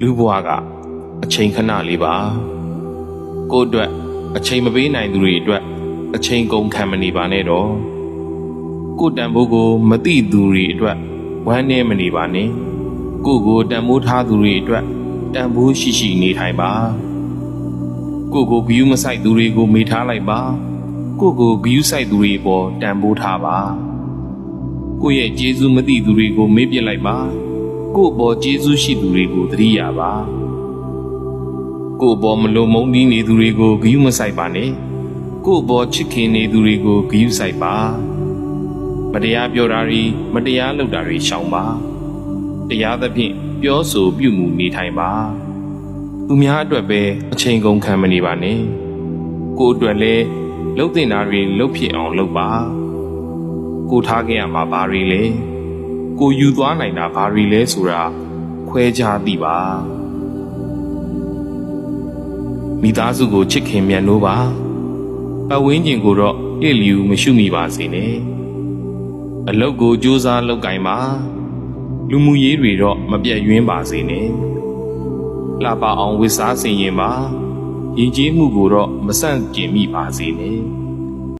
လူဘဝကအချိန်ခဏလေးပါကို့အတွက်အချိန်မပေးနိုင်သူတွေအတွက်အချိန်ကုန်ခံမနေပါနဲ့တော့ကို့တန်ဖိုးကိုမသိသူတွေအတွက်ဝမ်းနည်းမနေပါနဲ့ကိုတန်ဖိုးထားသူတွေအတွက်တန်ဖိုးရှိရှိနေထိုင်ပါကိုဂယူးမဆိုင်သူတွေကိုမေ့ထားလိုက်ပါကိုဂယူးဆိုင်သူတွေပေါ်တန်ဖိုးထားပါကိုရဲ့ကျေးဇူးမသိသူတွေကိုမေ့ပြစ်လိုက်ပါကို့ပေါ်ကျေးဇူးရှိသူတွေကိုသတိရပါကို့ပေါ်မလုံမုန်းတီးနေသူတွေကိုဂယူးမဆိုင်ပါနဲ့ကို့ပေါ်ချစ်ခင်နေသူတွေကိုဂယူးဆိုင်ပါမတရားပြောတာတွေမတရားလုပ်တာတွေရှောင်ပါတရားသဖြင့်ပြောဆိုပြုမှုနေထိုင်ပါသူများအတွက်ပဲအချိန်ကုန်ခံမနေပါနဲ့ကို့အတွက်လည်းလှုပ်တင်တာတွေလှုပ်ဖြစ်အောင်လုပ်ပါကိုထားခဲ့ရမှာဘာတွေလဲကိုယူသွားနိုင်တာဘာတွေလဲဆိုတာခွဲခြားသိပါမိသားစုကိုချစ်ခင်မြတ်နိုးပါပတ်ဝန်းကျင်ကိုတော့လျစ်လျူမရှုမိပါစေနဲ့အလုပ်ကိုကြိုးစားလုပ်ကင်ပါလူမှုရေးတွေတော့မပြတ်ယွင်းပါစေနဲ့လှပအောင်ဝတ်စားဆင်ရင်ပါရည်ကြီးမှုကိုတော့မဆန့်ကျင်မိပါစေနဲ့